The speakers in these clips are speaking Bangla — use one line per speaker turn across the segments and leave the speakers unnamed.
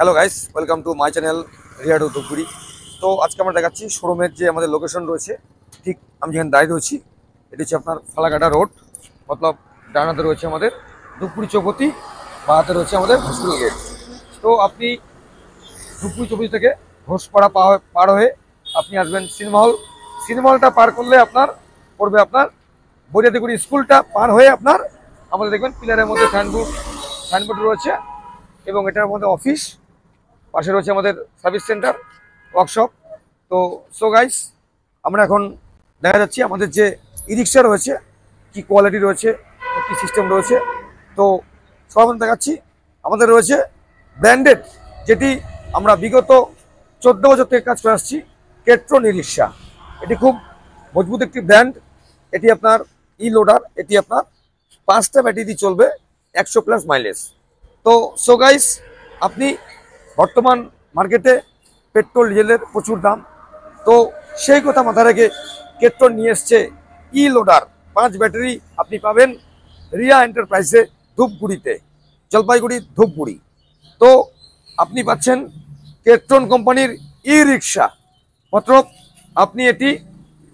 Hello guys, welcome to my channel রিয়াডো ধূপগুড়ি। তো আজকে আমরা দেখাচ্ছি শোরুমের যে আমাদের লোকেশন রয়েছে, ঠিক আমি যেখানে দাঁড়িয়ে রয়েছি এটি হচ্ছে আপনার ফালাকাটা রোড, মতলব ডানাতে রয়েছে আমাদের ধূপগুড়ি চৌপতি, বাঁহাতে রয়েছে আমাদের হসপিটাল গেট। তো আপনি ধূপগুড়ি চৌপতি থেকে ঘোষপাড়া পার হয়ে আপনি আসবেন সিনেমা হল। সিনেমা হলটা পার করলে আপনার পড়বে আপনার বৈরাতিগুড়ি স্কুলটা পার হয়ে আপনার আমাদের দেখবেন পিলারের মধ্যে সাইনবোর্ড রয়েছে এবং এটার মধ্যে অফিস, পাশে রয়েছে আমাদের সার্ভিস সেন্টার, ওয়ার্কশপ। তো গাইস, আমরা এখন দেখা যাচ্ছি আমাদের যে ই রিক্সা রয়েছে কি কোয়ালিটি রয়েছে, কি সিস্টেম রয়েছে। তো সব দেখাচ্ছি। আমাদের রয়েছে ব্র্যান্ডেড, যেটি আমরা বিগত 14 বছর থেকে কাজ করে আসছি, কেট্রন ই রিক্সা। এটি খুব মজবুত একটি ব্র্যান্ড। এটি আপনার ই লোডার, এটি আপনার 5টা ব্যাটারি দিয়ে চলবে, 100+ মাইলেজ। তো গাইস, আপনি বর্তমান মার্কেটে পেট্রোল ডিজেলের প্রচুর দাম, তো সেই কথা মাথায় রেখে কেট্রন নিয়ে এসছে ই লোডার 5 ব্যাটারি। আপনি পাবেন রিয়া এন্টারপ্রাইজে ধূপগুড়িতে, জলপাইগুড়ি ধূপগুড়ি। তো আপনি পাচ্ছেন কেট্রন কোম্পানির ই রিক্সা, মতলব আপনি এটি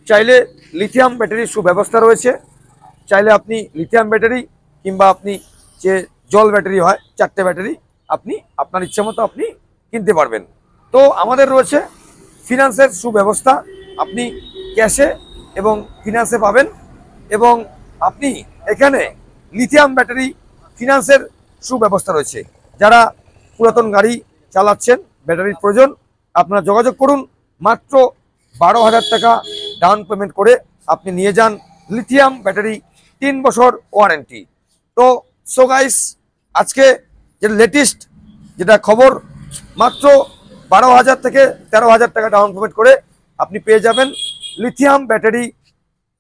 চাইলে লিথিয়াম ব্যাটারির সুব্যবস্থা রয়েছে, চাইলে আপনি লিথিয়াম ব্যাটারি কিংবা আপনি যে জল ব্যাটারি হয় 4টে ব্যাটারি আপনি আপনার ইচ্ছা মতো আপনি কিনতে পারবেন। তো আমাদের রয়েছে ফিনান্সের সুব্যবস্থা, আপনি ক্যাশে এবং ফিনান্সে পাবেন, এবং আপনি এখানে লিথিয়াম ব্যাটারি ফিনান্সের সুব্যবস্থা রয়েছে। যারা পুরাতন গাড়ি চালাচ্ছেন, ব্যাটারির প্রয়োজন, আপনারা যোগাযোগ করুন। মাত্র 12,000 টাকা ডাউন পেমেন্ট করে আপনি নিয়ে যান লিথিয়াম ব্যাটারি, 3 বছর ওয়ারেন্টি। তো গাইস, আজকে যে লেটেস্ট যেটা খবর, মাত্র 12,000 থেকে 13,000 টাকা ডাউন পেমেন্ট করে আপনি পেয়ে যাবেন লিথিয়াম ব্যাটারি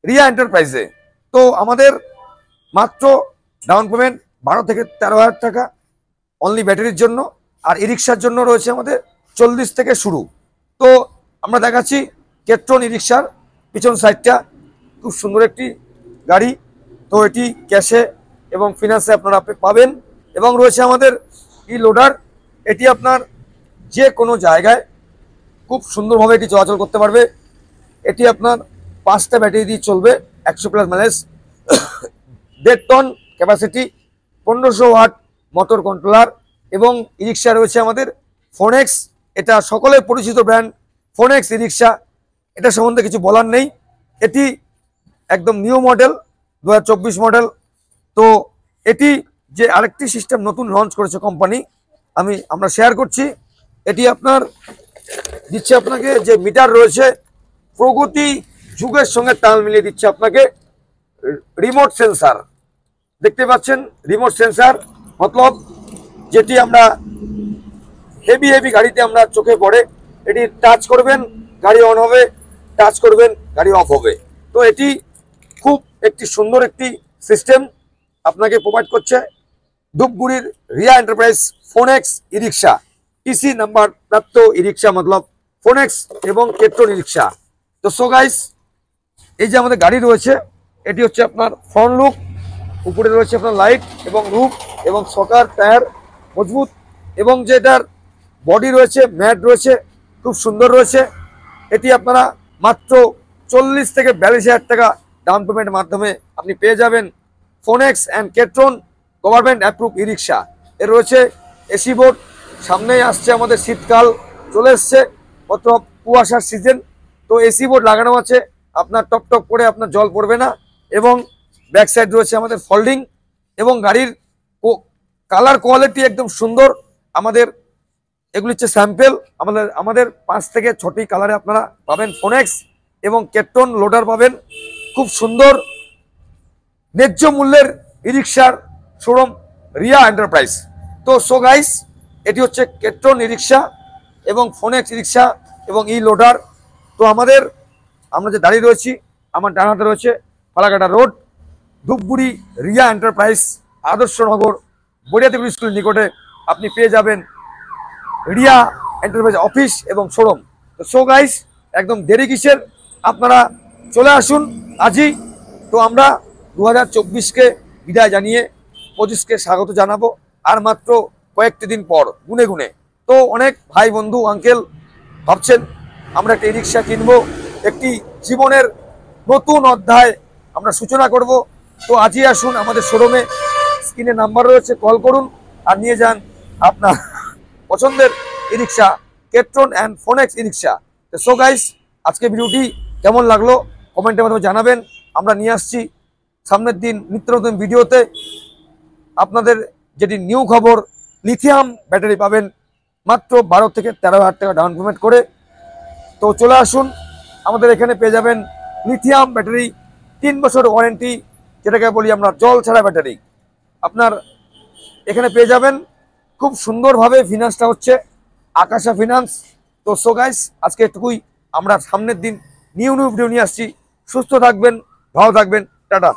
রিয়া এন্টারপ্রাইজে। তো আমাদের মাত্র ডাউন পেমেন্ট 12 থেকে 13,000 টাকা অনলি ব্যাটারির জন্য, আর ই রিক্সার জন্য রয়েছে আমাদের 40 থেকে শুরু। তো আমরা দেখাচ্ছি কেট্রন ই রিক্সার পিছন সাইডটা, খুব সুন্দর একটি গাড়ি। তো এটি ক্যাশে এবং ফিনান্সে আপনারা পাবেন, এবং রয়েছে আমাদের ই লোডার। এটি আপনার যে কোনো জায়গায় খুব সুন্দরভাবে এটি চলাচল করতে পারবে। এটি আপনার 5টা ব্যাটারি দিয়ে চলবে, 100+ mileage, 1.5 ton capacity, 1500 watt motor controller, এবং ই রিক্সা রয়েছে আমাদের ফোনেক্স। এটা সকলের পরিচিত ব্র্যান্ড ফোনেক্স ই রিক্সা, এটা সম্বন্ধে কিছু বলার নেই। এটি একদম নিউ মডেল, 2024 মডেল। তো এটি যে আরেকটি সিস্টেম নতুন লঞ্চ করেছে কোম্পানি, আমরা শেয়ার করছি। এটি আপনার দিচ্ছে আপনাকে যে মিটার রয়েছে, প্রগতি যুগের সঙ্গে তাল মিলিয়ে দিচ্ছে আপনাকে রিমোট সেন্সার। দেখতে পাচ্ছেন রিমোট সেন্সার, মতলব যেটি আমরা হেভি গাড়িতে আমরা চোখে পড়ে, এটি টাচ করবেন গাড়ি অন হবে, টাচ করবেন গাড়ি অফ হবে। তো এটি খুব একটি সুন্দর একটি সিস্টেম আপনাকে প্রোভাইড করছে ধূপগুড়ির রিয়া এন্টারপ্রাইজ ফোনেক্স ই রিক্সা, টিসি নাম্বার প্রাপ্ত ই রিক্সা, মতলব ফোনেক্স এবং কেট্রন ই রিক্সা। তো গাইস, এই যে আমাদের গাড়ি রয়েছে, এটি হচ্ছে আপনার ফ্রন্ট লুক, উপরে রয়েছে আপনার লাইট এবং রুফ, এবং সকার টায়ার মজবুত, এবং যে এটার বডি রয়েছে ম্যাট রয়েছে, খুব সুন্দর রয়েছে। এটি আপনারা মাত্র 40 থেকে 42,000 টাকা ডাউন পেমেন্টের মাধ্যমে আপনি পেয়ে যাবেন ফোনেক্স অ্যান্ড কেট্রন গভর্নমেন্ট অ্যাপ্রুভ ই রিক্সা। এর রয়েছে এসি বোর্ড, সামনেই আসছে আমাদের শীতকাল চলে এসছে, মতলব কুয়াশার সিজন। তো এসি বোর্ড লাগানো আছে, আপনার টপ করে আপনার জল পড়বে না, এবং ব্যাক সাইড রয়েছে আমাদের ফোল্ডিং, এবং গাড়ির কালার কোয়ালিটি একদম সুন্দর। আমাদের এগুলি হচ্ছে স্যাম্পেল, আমাদের 5 থেকে 6টি কালারে আপনারা পাবেন ফোনেক্স এবং কেট্রন লোডার পাবেন। খুব সুন্দর ন্যায্য মূল্যের ই রিক্সার শোরুম রিয়া এন্টারপ্রাইজ। তো গাইস, এটি হচ্ছে কেট্রন ই রিক্সা এবং ফোনেক্স ই রিক্সা এবং ই লোডার। তো আমরা যে দাঁড়িয়ে রয়েছি, আমার ডান হাতে রয়েছে ফালাকাটা রোড, ধূপগুড়ি রিয়া এন্টারপ্রাইজ, আদর্শনগর বৈরাতিগুড়ি স্কুলের নিকটে আপনি পেয়ে যাবেন রিয়া এন্টারপ্রাইজ অফিস এবং শোরুম। তো গাইস, একদম দেরি কিসের, আপনারা চলে আসুন আজই। তো আমরা 2024কে বিদায় জানিয়ে 25কে স্বাগত জানাবো, আর মাত্র কয়েকটি দিন পর গুনে তো অনেক ভাই বন্ধু আঙ্কেল ভাবছেন আমরা একটা ই রিক্সা কিনবো, একটি জীবনের নতুন অধ্যায় আমরা সূচনা করব। তো আজই আসুন আমাদের শোরুমে, স্ক্রিনে নাম্বার রয়েছে, কল করুন আর নিয়ে যান আপনার পছন্দের ই রিক্সা, কেট্রন অ্যান্ড ফোনেক্স ই রিক্সা। তো সো গাইস, আজকে ভিডিওটি কেমন লাগলো কমেন্টের মাধ্যমে জানাবেন। আমরা নিয়ে আসছি সামনের দিন নিত্য নতুন ভিডিওতে আপনাদের যেটি নিউ খবর, লিথিয়াম ব্যাটারি পাবেন মাত্র 12 থেকে 13,000 টাকা ডাউন পেমেন্ট করে। তো চলে আসুন, আমাদের এখানে পেয়ে যাবেন লিথিয়াম ব্যাটারি, 3 বছর ওয়ারেন্টি, যেটাকে বলি আমরা জল ছাড়া ব্যাটারি। আপনার এখানে পেয়ে যাবেন খুব সুন্দরভাবে, ফিনান্সটা হচ্ছে আকাশা ফিনান্স। তো সো গাইস, আজকে এটুকুই। আমরা সামনের দিন নিউ ভিডিও নিয়ে আসছি। সুস্থ থাকবেন, ভালো থাকবেন, টাটা।